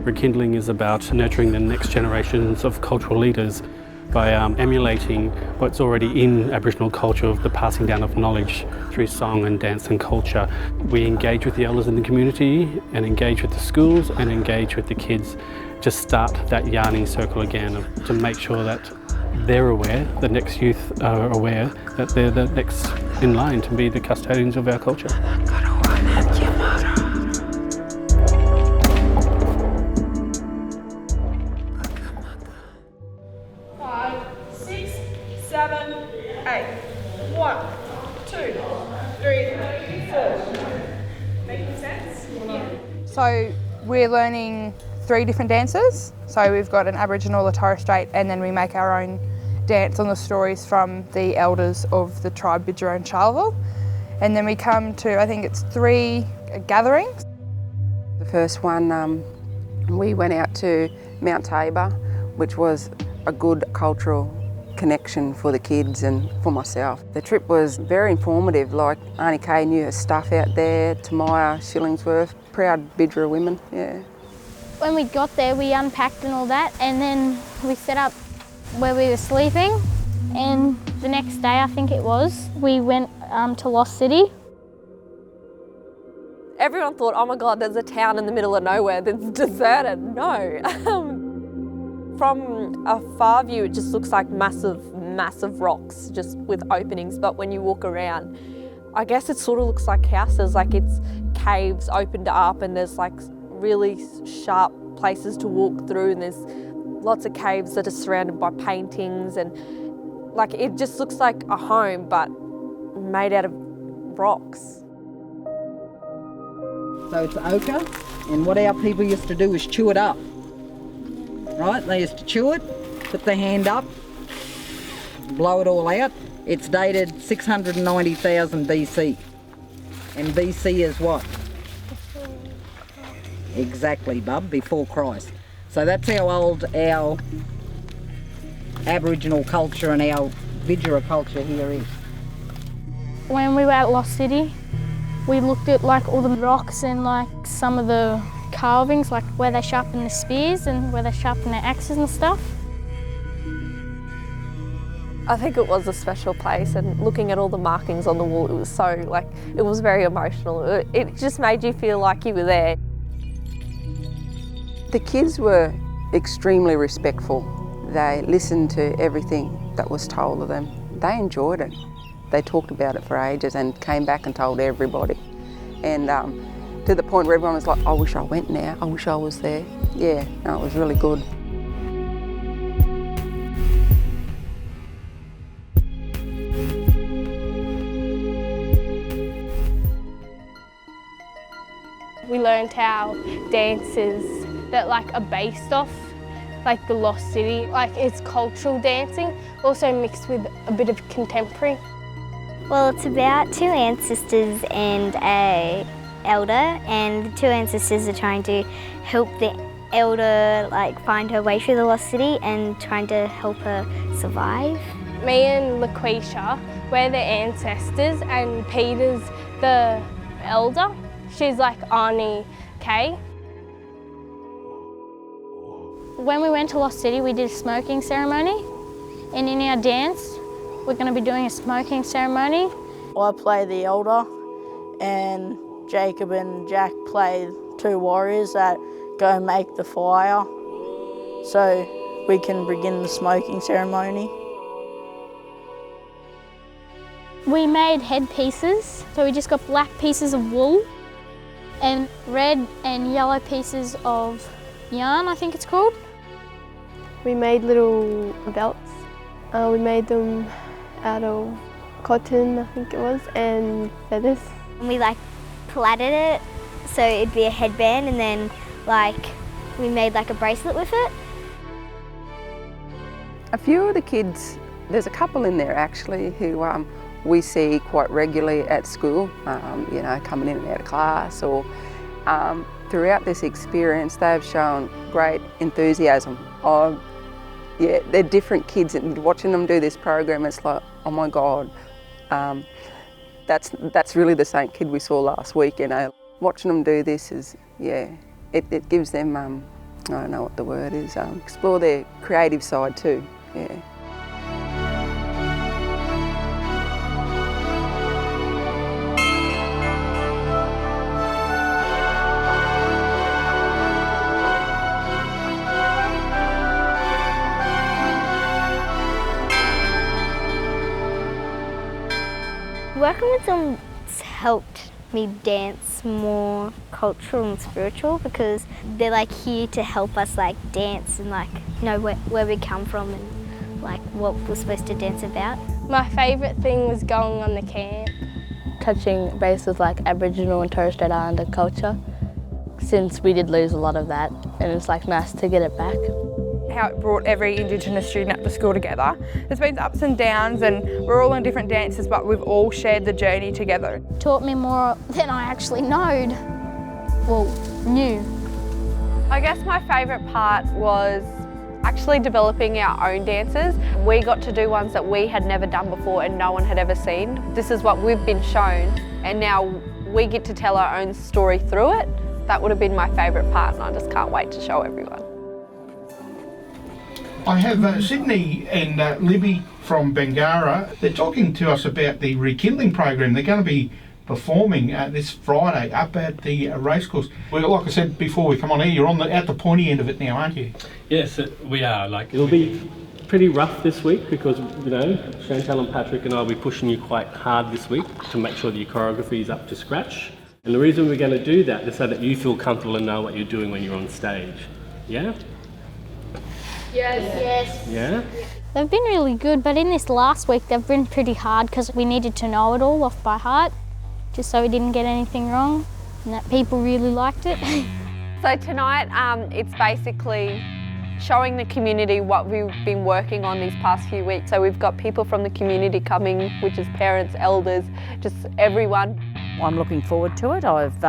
Rekindling is about nurturing the next generations of cultural leaders by emulating what's already in Aboriginal culture of the passing down of knowledge through song and dance and culture. We engage with the elders in the community and engage with the schools and engage with the kids to start that yarning circle again, to make sure that they're aware, the next youth are aware that they're the next in line to be the custodians of our culture. 5, 6, 7, 8. 1, 2, 3, 4. Making sense? Yeah. So we're learning 3 different dances. So we've got an Aboriginal, a Torres Strait, and then we make our own dance on the stories from the elders of the tribe Bangarra and Charleville. And then we come to, I think it's 3 gatherings. The first one, we went out to Mount Tabor, which was a good cultural connection for the kids and for myself. The trip was very informative, like Aunty Kay knew her stuff out there, Tamaya, Shillingsworth, proud Bangarra women, yeah. When we got there, we unpacked and all that, and then we set up where we were sleeping. And the next day, I think it was, we went to Lost City. Everyone thought, oh my God, there's a town in the middle of nowhere that's deserted. No. From a far view, it just looks like massive rocks just with openings. But when you walk around, I guess it sort of looks like houses, like it's caves opened up and there's like really sharp places to walk through, and there's lots of caves that are surrounded by paintings, and like it just looks like a home but made out of rocks. So it's ochre, and what our people used to do is chew it up. Right, they used to chew it, put their hand up, blow it all out. It's dated 690,000 BC. And BC is what? Exactly, bub, before Christ. So that's how old our Aboriginal culture and our Bangarra culture here is. When we were at Lost City, we looked at like all the rocks and like some of the carvings, like where they sharpen the spears and where they sharpen their axes and stuff. I think it was a special place, and looking at all the markings on the wall, it was so like, it was very emotional. It just made you feel like you were there. The kids were extremely respectful. They listened to everything that was told of them. They enjoyed it. They talked about it for ages and came back and told everybody. And to the point where everyone was like, I wish I went now, I wish I was there. Yeah, no, it was really good. We learned how dances that like are based off like the Lost City, like it's cultural dancing, also mixed with a bit of contemporary. Well, it's about 2 ancestors and a elder, and the 2 ancestors are trying to help the elder like find her way through the Lost City and trying to help her survive. Me and LaQuisha, we're the ancestors, and Peter's the elder. She's like Aunty Kay. When we went to Lost City, we did a smoking ceremony, and in our dance, we're going to be doing a smoking ceremony. I play the elder, and Jacob and Jack play 2 warriors that go make the fire, so we can begin the smoking ceremony. We made headpieces, so we just got black pieces of wool and red and yellow pieces of yarn, I think it's called. We made little belts. We made them out of cotton, I think it was, and feathers. We like plaited it so it'd be a headband, and then like we made like a bracelet with it. A few of the kids, there's a couple in there actually who we see quite regularly at school, you know, coming in and out of class, or throughout this experience they've shown great enthusiasm. Yeah, they're different kids, and watching them do this program, it's like, oh my God, that's really the same kid we saw last week, you know. Watching them do this is, yeah, it gives them I don't know what the word is, explore their creative side too, yeah. Working with them helped me dance more cultural and spiritual because they're like here to help us like dance and like know where we come from and like what we're supposed to dance about. My favourite thing was going on the camp. Touching base with like Aboriginal and Torres Strait Islander culture, since we did lose a lot of that, and it's like nice to get it back. How it brought every Indigenous student up to school together. There's been ups and downs and we're all in different dances, but we've all shared the journey together. Taught me more than I actually knew. I guess my favourite part was actually developing our own dances. We got to do ones that we had never done before and no one had ever seen. This is what we've been shown and now we get to tell our own story through it. That would have been my favourite part and I just can't wait to show everyone. I have Sydney and Libby from Bangarra. They're talking to us about the Rekindling program. They're going to be performing this Friday up at the racecourse. Well, like I said before we come on here, you're at the pointy end of it now, aren't you? Yes, we are. Like, it'll be pretty rough this week because, you know, Chantal and Patrick and I will be pushing you quite hard this week to make sure that your choreography is up to scratch. And the reason we're going to do that is so that you feel comfortable and know what you're doing when you're on stage. Yeah? Yes. Yeah? They've been really good, but in this last week they've been pretty hard because we needed to know it all off by heart, just so we didn't get anything wrong, and that people really liked it. So tonight it's basically showing the community what we've been working on these past few weeks. So we've got people from the community coming, which is parents, elders, just everyone. I'm looking forward to it. I've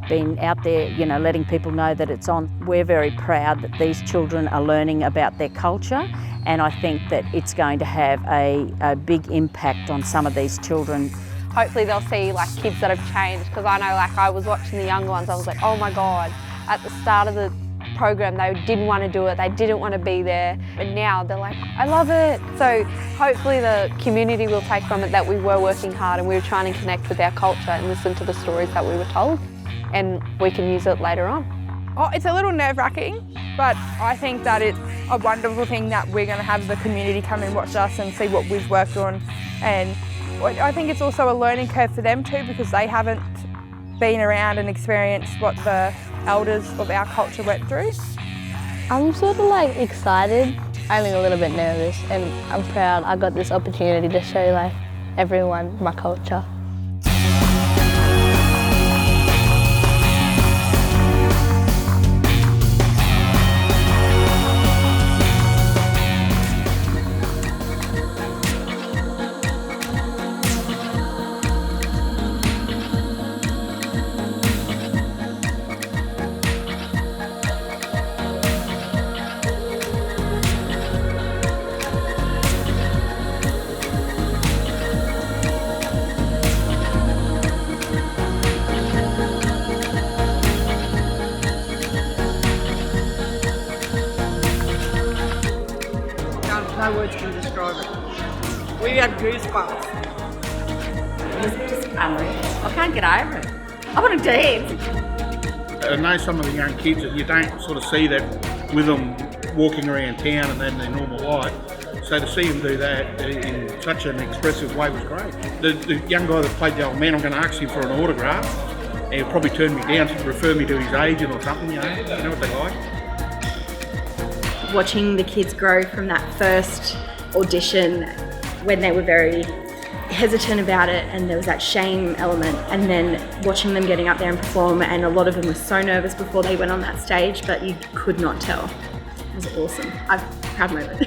been out there, you know, letting people know that it's on. We're very proud that these children are learning about their culture, and I think that it's going to have a big impact on some of these children. Hopefully they'll see like kids that have changed, because I know like I was watching the younger ones, I was like, oh my God, at the start of the program they didn't want to do it, they didn't want to be there, but now they're like, I love it. So hopefully the community will take from it that we were working hard and we were trying to connect with our culture and listen to the stories that we were told, and we can use it later on. Oh, it's a little nerve-wracking, but I think that it's a wonderful thing that we're going to have the community come and watch us and see what we've worked on, and I think it's also a learning curve for them too, because they haven't been around and experienced what the elders of our culture went through. I'm sort of like excited, only a little bit nervous, and I'm proud I got this opportunity to show like everyone my culture. No words can describe it. We had goosebumps. It's just unreal. I can't get over it. I want to dance. I know some of the young kids that you don't sort of see that with them walking around town and then their normal life. So to see them do that in such an expressive way was great. The young guy that played the old man, I'm going to ask him for an autograph. And he'll probably turn me down to refer me to his agent or something, you know what they like. Watching the kids grow from that first audition when they were very hesitant about it and there was that shame element, and then watching them getting up there and perform, and a lot of them were so nervous before they went on that stage, but you could not tell. It was awesome. I'm proud moment.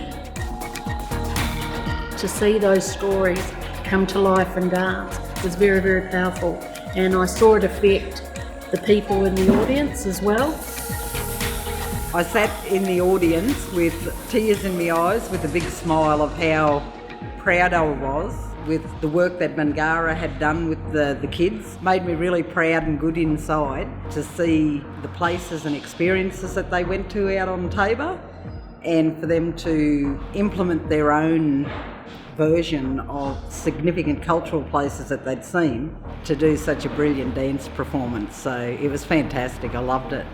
To see those stories come to life and dance was very, very powerful, and I saw it affect the people in the audience as well. I sat in the audience with tears in my eyes, with a big smile of how proud I was with the work that Bangarra had done with the kids. Made me really proud and good inside to see the places and experiences that they went to out on Tabor, and for them to implement their own version of significant cultural places that they'd seen to do such a brilliant dance performance. So it was fantastic. I loved it.